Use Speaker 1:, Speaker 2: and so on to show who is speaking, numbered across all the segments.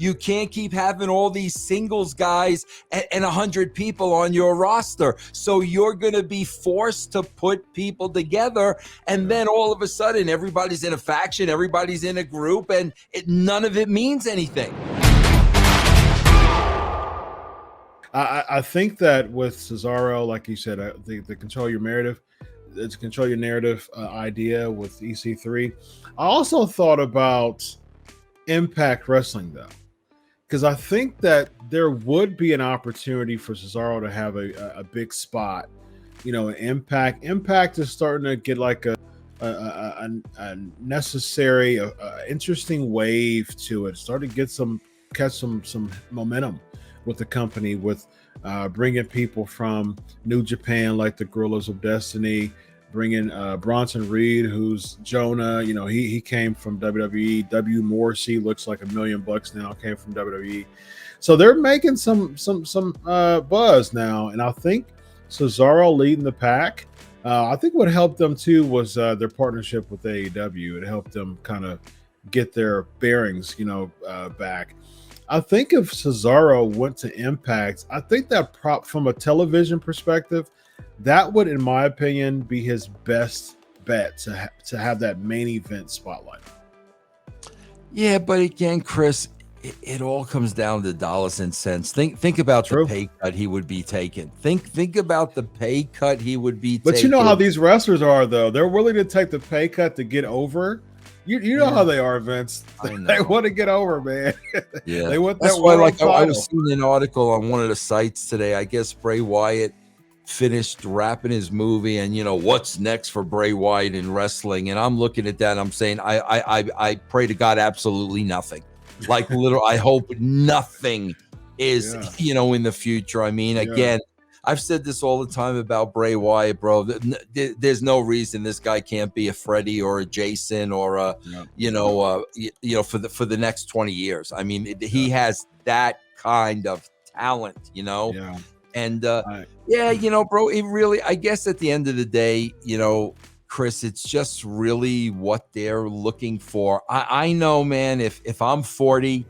Speaker 1: You can't keep having all these singles guys and 100 people on your roster. So you're going to be forced to put people together. And then all of a sudden, everybody's in a faction, everybody's in a group, and none of it means anything.
Speaker 2: I think that with Cesaro, like you said, the control your narrative, it's control your narrative idea with EC3. I also thought about Impact Wrestling though, because I think that there would be an opportunity for Cesaro to have a big spot. You know, Impact. Impact is starting to get like a necessary, interesting wave to it. Starting to get catch some momentum with the company, with bringing people from New Japan like the Gorillas of Destiny, bringing Bronson Reed, who's Jonah. You know, he came from WWE. W. Morrissey looks like $1 million now, came from WWE. So they're making some buzz now, and I think Cesaro leading the pack. I think what helped them too was their partnership with AEW. It helped them kind of get their bearings, back. I think if Cesaro went to Impact, I think that from a television perspective, that would, in my opinion, be his best bet to have that main event spotlight.
Speaker 1: Yeah, but again, Chris, it all comes down to dollars and cents. Think about the pay cut he would be taking. Think about the pay cut he would be taking.
Speaker 2: But you know how these wrestlers are, though. They're willing to take the pay cut to get over. You know how they are, Vince. They want to get over, man.
Speaker 1: Yeah,
Speaker 2: they want
Speaker 1: that's
Speaker 2: that
Speaker 1: why.
Speaker 2: Like
Speaker 1: I was seeing an article on one of the sites today. I guess Bray Wyatt finished wrapping his movie, and what's next for Bray Wyatt in wrestling. And I'm looking at that, and I'm saying, I pray to God absolutely nothing. Like literally, I hope nothing is in the future. I mean, again. I've said this all the time about Bray Wyatt, bro. There's no reason this guy can't be a Freddie or a Jason or for the next 20 years. I mean, he has that kind of talent,
Speaker 2: Yeah.
Speaker 1: And bro, it really, I guess at the end of the day, Chris, it's just really what they're looking for. I know, man, if I'm 40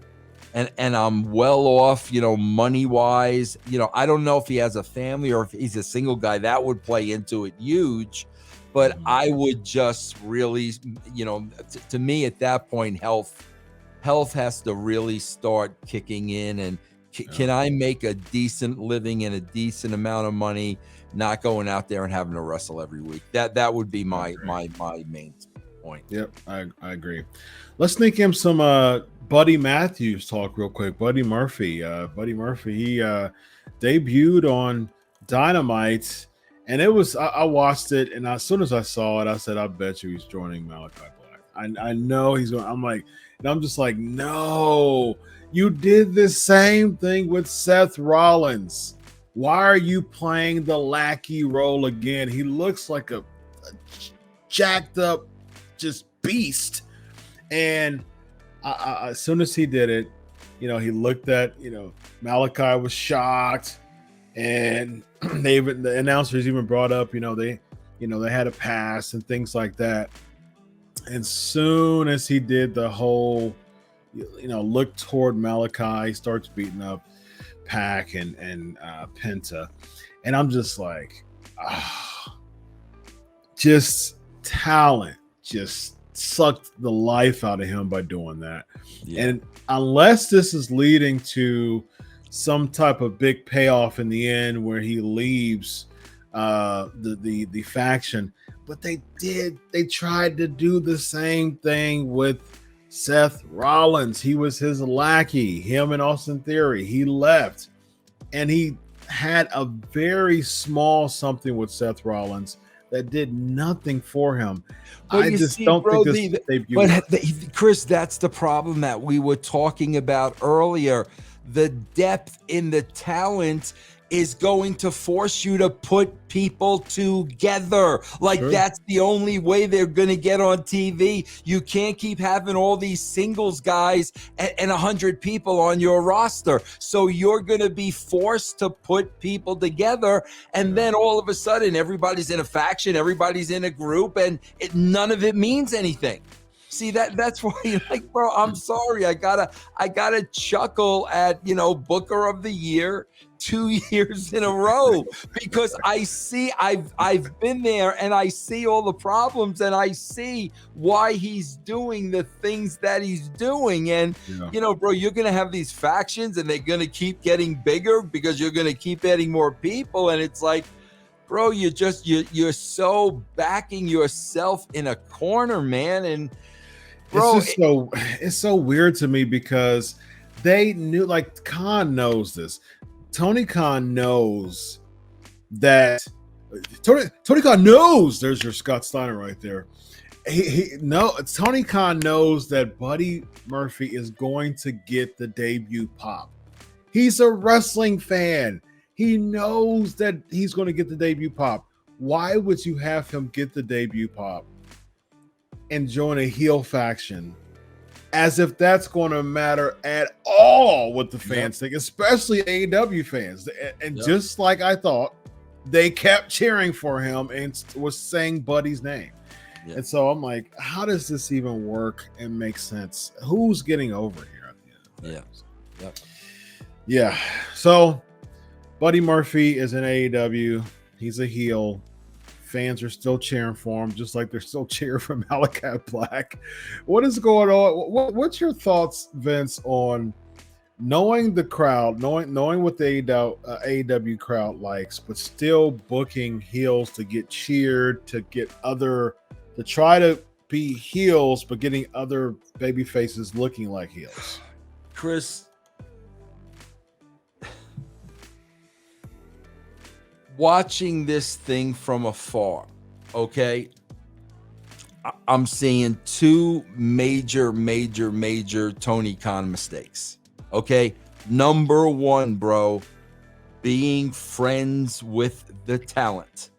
Speaker 1: and I'm well off, money wise, I don't know if he has a family or if he's a single guy, that would play into it huge. But I would just really, to me at that point, health has to really start kicking in. And can I make a decent living and a decent amount of money, not going out there and having to wrestle every week? That would be my main point.
Speaker 2: Yep, I agree. Let's sneak in some Buddy Mathews talk real quick. Buddy Murphy, he debuted on Dynamite, and it was I watched it, and as soon as I saw it, I said, I bet you he's joining Malakai Black. I know he's going. I'm just like, no, you did the same thing with Seth Rollins. Why are you playing the lackey role again? He looks like a jacked up just beast. And as soon as he did it, he looked at, Malakai was shocked, and the announcers even brought up, they had a pass and things like that. And soon as he did the whole, look toward Malakai, he starts beating up Pac and Penta, and I'm just like, just talent, just sucked the life out of him by doing that. And unless this is leading to some type of big payoff in the end where he leaves the faction, but they tried to do the same thing with Seth Rollins. He was his lackey, him and Austin Theory. He left, and he had a very small something with Seth Rollins that did nothing for him.
Speaker 1: But
Speaker 2: I just don't think this debut.
Speaker 1: But Chris, that's the problem that we were talking about earlier. The depth in the talent is going to force you to put people together. That's the only way they're going to get on TV. You can't keep having all these singles guys and 100 people on your roster. So you're going to be forced to put people together. And then all of a sudden, everybody's in a faction, everybody's in a group, and none of it means anything. See that's why, like, bro, I'm sorry. I gotta chuckle at, Booker of the Year 2 years in a row, because I've been there, and I see all the problems, and I see why he's doing the things that he's doing. And bro, you're gonna have these factions, and they're gonna keep getting bigger because you're gonna keep adding more people. And it's like, bro, you're so backing yourself in a corner, man. And bro,
Speaker 2: it's so weird to me, because they knew, like, Khan knows this. Tony Khan knows that Tony Khan knows. There's your Scott Steiner right there. Tony Khan knows that Buddy Murphy is going to get the debut pop. He's a wrestling fan. He knows that he's going to get the debut pop. Why would you have him get the debut pop and join a heel faction, as if that's going to matter at all what the fans think, especially AEW fans? And just like I thought, they kept cheering for him and was saying Buddy's name. Yeah. And so I'm like, how does this even work and make sense? Who's getting over here at the end of the day? Yeah. So Buddy Murphy is in AEW. He's a heel. Fans are still cheering for him, just like they're still cheering for Malakai Black. What is going on? What's your thoughts, Vince, on knowing the crowd, knowing what the AEW crowd likes, but still booking heels to get cheered, to try to be heels, but getting other baby faces looking like heels?
Speaker 1: Chris, watching this thing from afar, okay, I'm seeing two major Tony Khan mistakes. Okay, number one, bro, being friends with the talent.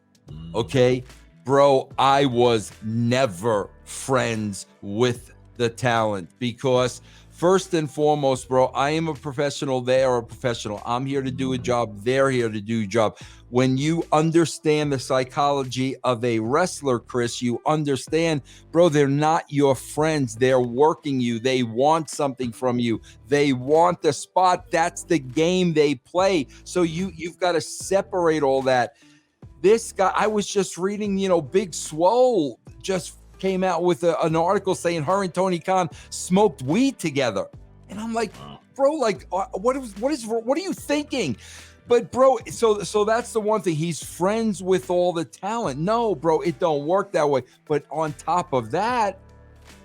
Speaker 1: Okay, bro, I was never friends with the talent, because first and foremost, bro, I am a professional. They are a professional. I'm here to do a job. They're here to do a job. When you understand the psychology of a wrestler, Chris, you understand, bro, they're not your friends. They're working you. They want something from you. They want the spot. That's the game they play. So you've got to separate all that. This guy, I was just reading, Big Swole just came out with an article saying her and Tony Khan smoked weed together. And I'm like, bro, like, what are you thinking? But bro, so that's the one thing. He's friends with all the talent. No, bro, it don't work that way. But on top of that,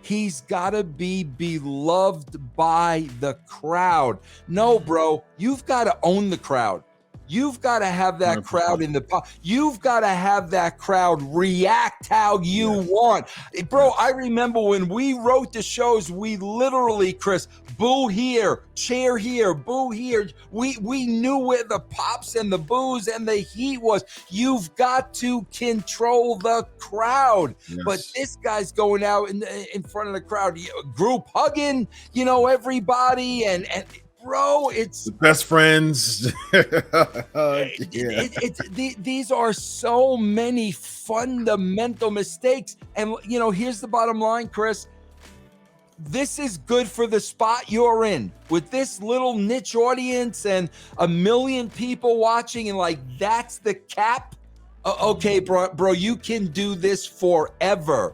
Speaker 1: he's got to be beloved by the crowd. No, bro, you've got to own the crowd. You've got to have that 100%. Crowd in the you've got to have that crowd react how you want. Bro, I remember when we wrote the shows, we literally, Chris, boo here, cheer here, boo here. We knew where the pops and the boos and the heat was. You've got to control the crowd. Yes. But this guy's going out in front of the crowd, group hugging, everybody, and bro, it's
Speaker 2: the best friends.
Speaker 1: These are so many fundamental mistakes. And, here's the bottom line, Chris. This is good for the spot you're in. With this little niche audience and 1 million people watching, and like, that's the cap. Okay, bro, you can do this forever.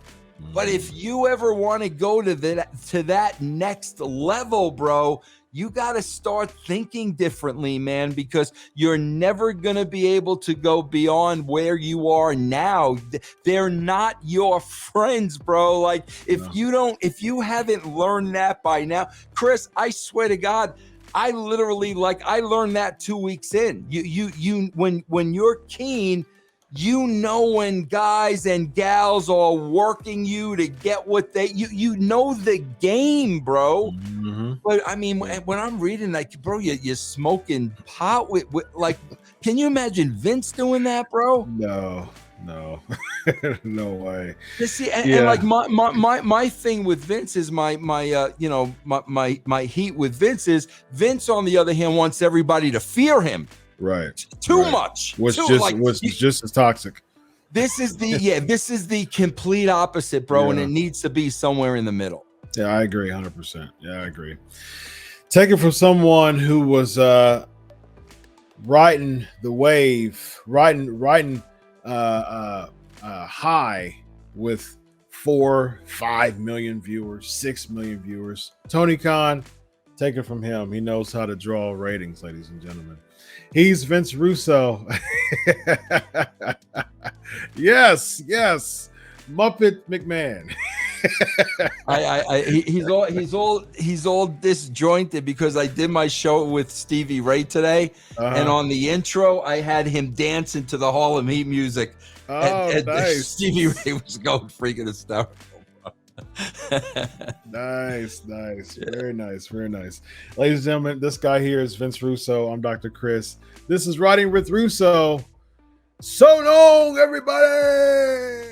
Speaker 1: But if you ever want to go to that next level, bro, you got to start thinking differently, man, because you're never going to be able to go beyond where you are now. They're not your friends, bro. Like, if you haven't learned that by now, Chris, I swear to God, I learned that 2 weeks in. When you're keen, when guys and gals are working you to get what you know the game, bro. Mm-hmm. But I mean, when I'm reading, like, bro, you're smoking pot with like, can you imagine Vince doing that, bro?
Speaker 2: No, no way.
Speaker 1: See, and like my thing with Vince is my heat with Vince is Vince, on the other hand, wants everybody to fear him.
Speaker 2: Right.
Speaker 1: Too much.
Speaker 2: Was just as toxic.
Speaker 1: This is the complete opposite, bro, and it needs to be somewhere in the middle.
Speaker 2: Yeah, I agree 100%. Yeah, I agree. Take it from someone who was riding the wave, riding high with 4-5 million viewers, 6 million viewers. Tony Khan, take it from him. He knows how to draw ratings, ladies and gentlemen. He's Vince Russo. Yes, Muppet McMahon.
Speaker 1: He's all disjointed because I did my show with Stevie Ray today, and on the intro I had him dancing to the Harlem Heat music. And
Speaker 2: Nice.
Speaker 1: Stevie Ray was going freaking hysterical.
Speaker 2: Nice. Very nice. Ladies and gentlemen, this guy here is Vince Russo. I'm Dr. Chris. This is Riding with Russo. So long, everybody.